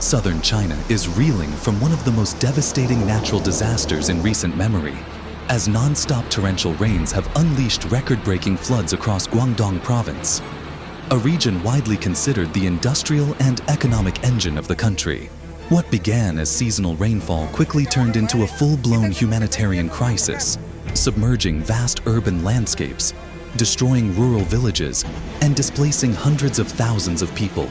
Southern China is reeling from one of the most devastating natural disasters in recent memory, as non-stop torrential rains have unleashed record-breaking floods across Guangdong province, a region widely considered the industrial and economic engine of the country. What began as seasonal rainfall quickly turned into a full-blown humanitarian crisis, submerging vast urban landscapes, destroying rural villages, and displacing hundreds of thousands of people.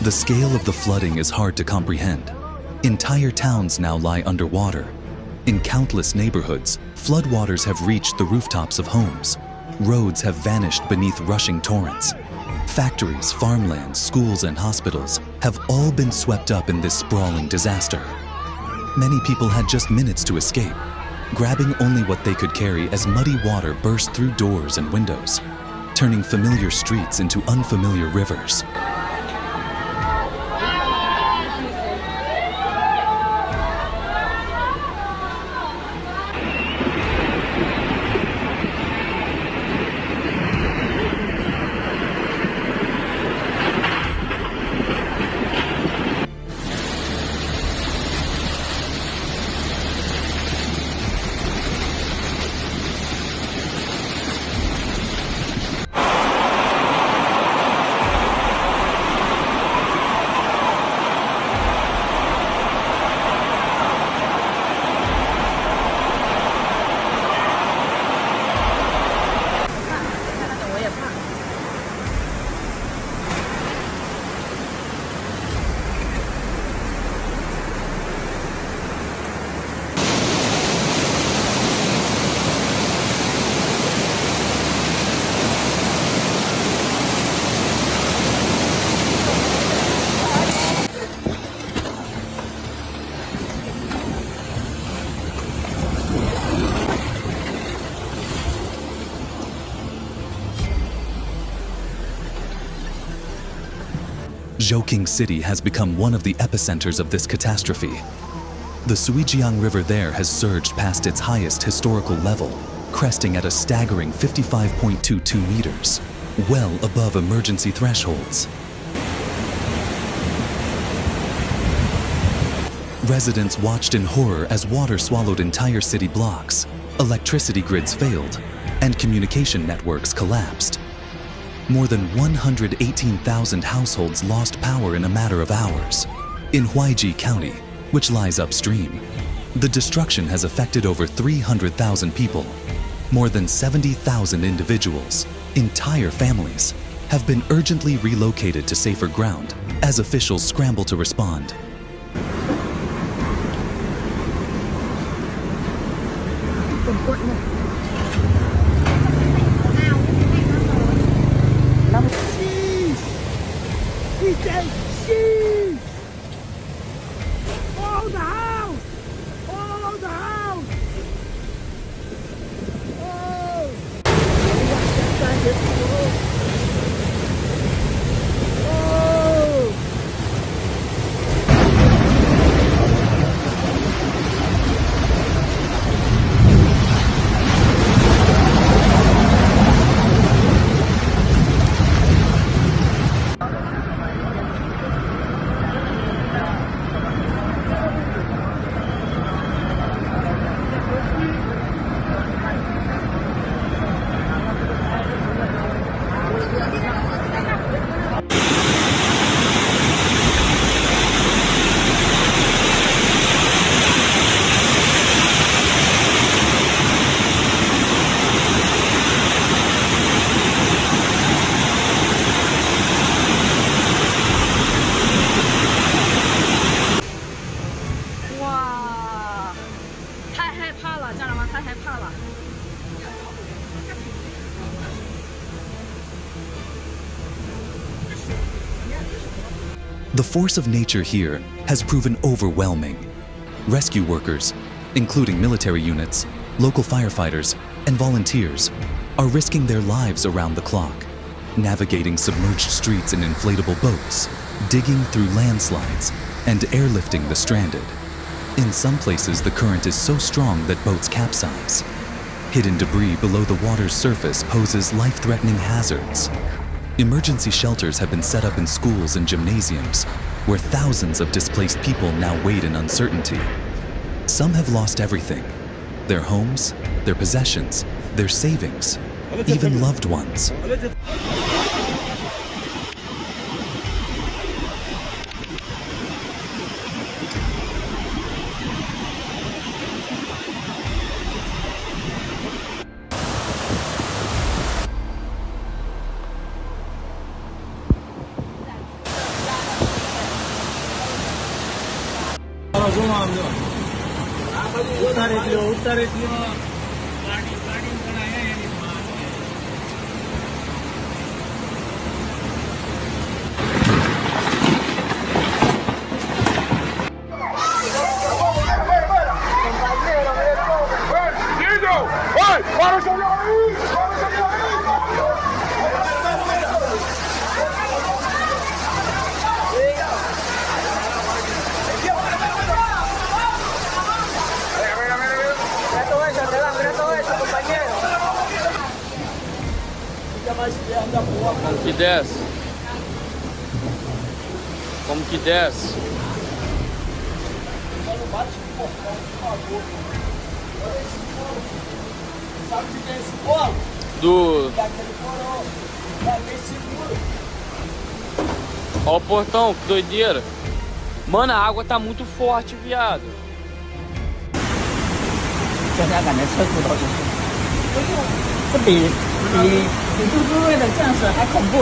The scale of the flooding is hard to comprehend. Entire towns now lie underwater. In countless neighborhoods, floodwaters have reached the rooftops of homes. Roads have vanished beneath rushing torrents. Factories, farmlands, schools, and hospitals have all been swept up in this sprawling disaster. Many people had just minutes to escape, grabbing only what they could carry as muddy water burst through doors and windows, turning familiar streets into unfamiliar rivers. Zhaoqing city has become one of the epicenters of this catastrophe. The Suijiang River there has surged past its highest historical level, cresting at a staggering 55.22 meters, well above emergency thresholds. Residents watched in horror as water swallowed entire city blocks, electricity grids failed, and communication networks collapsed. More than 118,000 households lost power in a matter of hours. In Huaiji County, which lies upstream, the destruction has affected over 300,000 people. More than 70,000 individuals, entire families, have been urgently relocated to safer ground as officials scramble to respond. Follow the house! Follow the house! 害怕了，家长们太害怕了。The force of nature here has proven overwhelming. Rescue workers, including military units, local firefighters, and volunteers, are risking their lives around the clock, navigating submerged streets in inflatable boats, digging through landslides, and airlifting the stranded. In some places, the current is so strong that boats capsize. Hidden debris below the water's surface poses life-threatening hazards. Emergency shelters have been set up in schools and gymnasiums, where thousands of displaced people now wait in uncertainty. Some have lost everything: their homes, their possessions, their savings, even loved ones. Como que desce? Como que desce? Do... Ó o portão, que doideira. Mano, a água tá muito forte, viado. 现在感觉车库都是，这比嘟嘟位的降水还恐怖。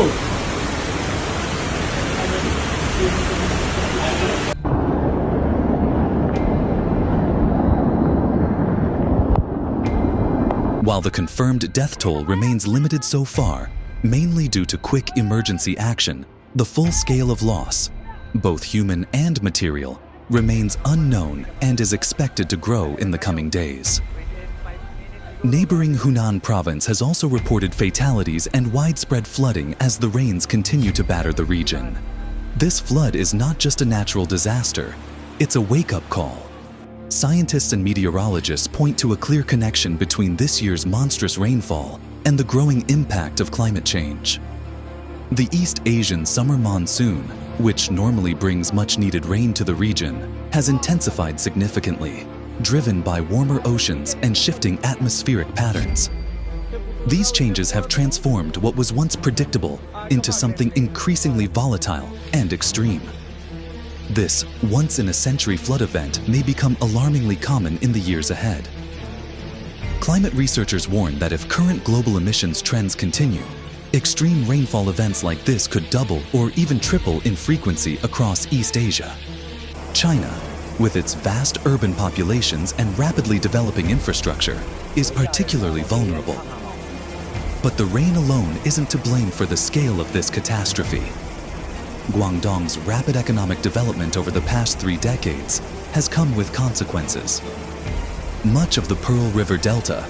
While the confirmed death toll remains limited so far, mainly due to quick emergency action, the full scale of loss, both human and material, remains unknown and is expected to grow in the coming days. Neighboring Hunan province has also reported fatalities and widespread flooding as the rains continue to batter the region. This flood is not just a natural disaster, it's a wake-up call. Scientists and meteorologists point to a clear connection between this year's monstrous rainfall and the growing impact of climate change. The East Asian summer monsoon, which normally brings much-needed rain to the region, has intensified significantly, driven by warmer oceans and shifting atmospheric patterns. These changes have transformed what was once predictable into something increasingly volatile and extreme. This once-in-a-century flood event may become alarmingly common in the years ahead. Climate researchers warn that if current global emissions trends continue, extreme rainfall events like this could double or even triple in frequency across East Asia. China, with its vast urban populations and rapidly developing infrastructure, is particularly vulnerable. But the rain alone isn't to blame for the scale of this catastrophe. Guangdong's rapid economic development over the past 3 decades has come with consequences. Much of the Pearl River Delta,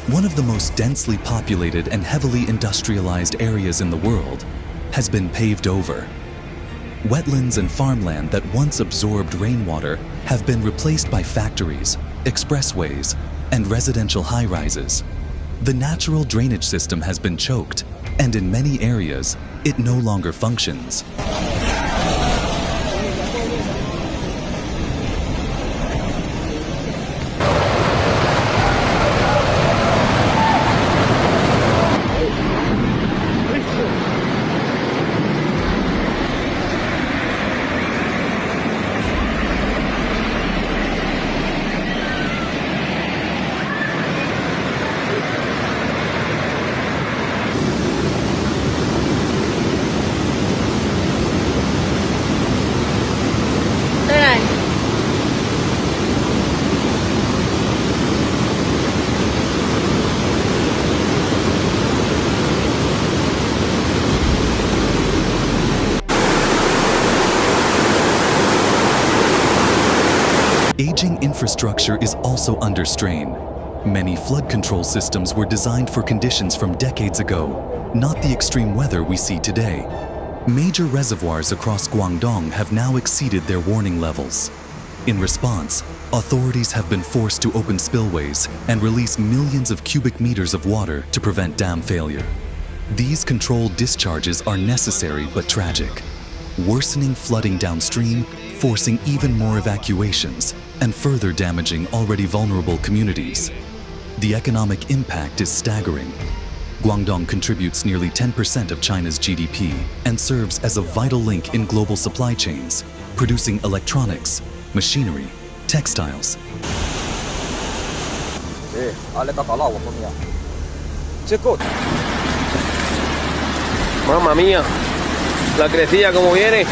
one of the most densely populated and heavily industrialized areas in the world, has been paved over. Wetlands and farmland that once absorbed rainwater have been replaced by factories, expressways, and residential high-rises. The natural drainage system has been choked, and in many areas, it no longer functions. infrastructure is also under strain. Many flood control systems were designed for conditions from decades ago, not the extreme weather we see today. Major reservoirs across Guangdong have now exceeded their warning levels. In response, authorities have been forced to open spillways and release millions of cubic meters of water to prevent dam failure. These controlled discharges are necessary but tragic, worsening flooding downstream, forcing even more evacuations, and further damaging already vulnerable communities. The economic impact is staggering. Guangdong contributes nearly 10% of China's GDP and serves as a vital link in global supply chains, producing electronics, machinery, textiles. Mamma mía, la crecilla como viene.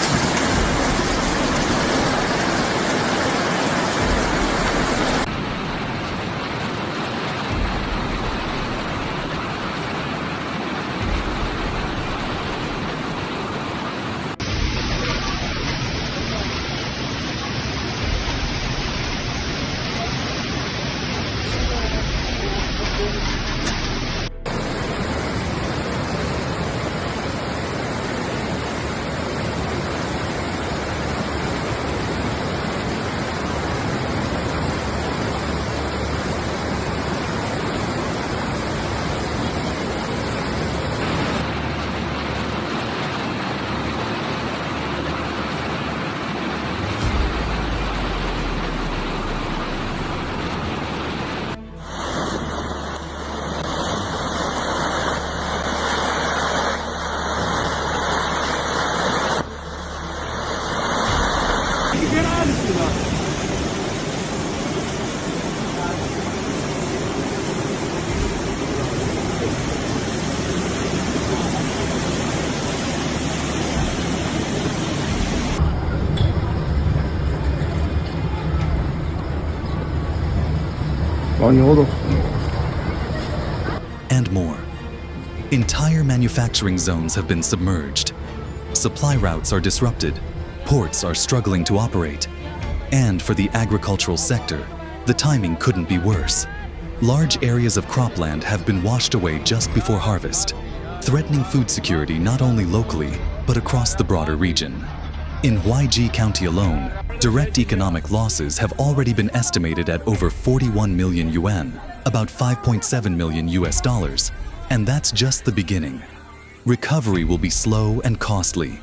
Get out of here! 老牛都。 And more. Entire manufacturing zones have been submerged. Supply routes are disrupted. Ports are struggling to operate. And for the agricultural sector, the timing couldn't be worse. Large areas of cropland have been washed away just before harvest, threatening food security not only locally, but across the broader region. In Huaiji County alone, direct economic losses have already been estimated at over 41 million yuan, about 5.7 million US dollars, and that's just the beginning. Recovery will be slow and costly.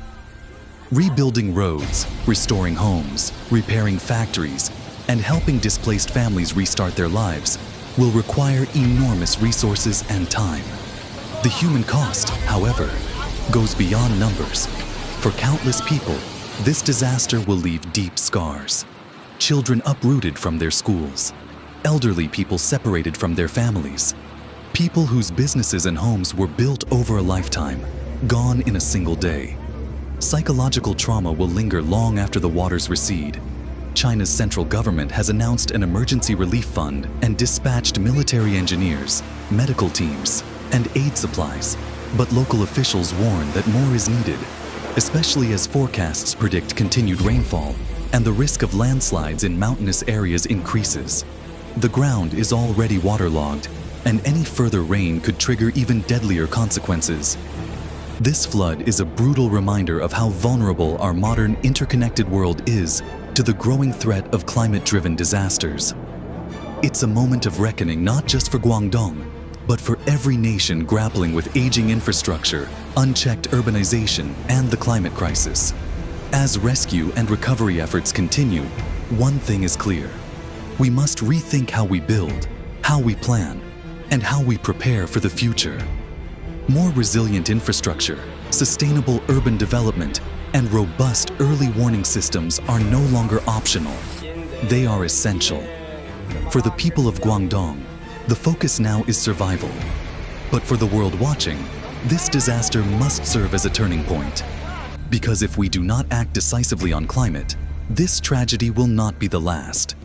Rebuilding roads, restoring homes, repairing factories, and helping displaced families restart their lives will require enormous resources and time. The human cost, however, goes beyond numbers. For countless people, this disaster will leave deep scars. Children uprooted from their schools, elderly people separated from their families, people whose businesses and homes were built over a lifetime, gone in a single day. Psychological trauma will linger long after the waters recede. China's central government has announced an emergency relief fund and dispatched military engineers, medical teams, and aid supplies. But local officials warn that more is needed, especially as forecasts predict continued rainfall and the risk of landslides in mountainous areas increases. The ground is already waterlogged, and any further rain could trigger even deadlier consequences. This flood is a brutal reminder of how vulnerable our modern interconnected world is to the growing threat of climate-driven disasters. It's a moment of reckoning not just for Guangdong, but for every nation grappling with aging infrastructure, unchecked urbanization, and the climate crisis. As rescue and recovery efforts continue, one thing is clear. We must rethink how we build, how we plan, and how we prepare for the future. More resilient infrastructure, sustainable urban development, and robust early warning systems are no longer optional. They are essential. For the people of Guangdong, the focus now is survival. But for the world watching, this disaster must serve as a turning point. Because if we do not act decisively on climate, this tragedy will not be the last.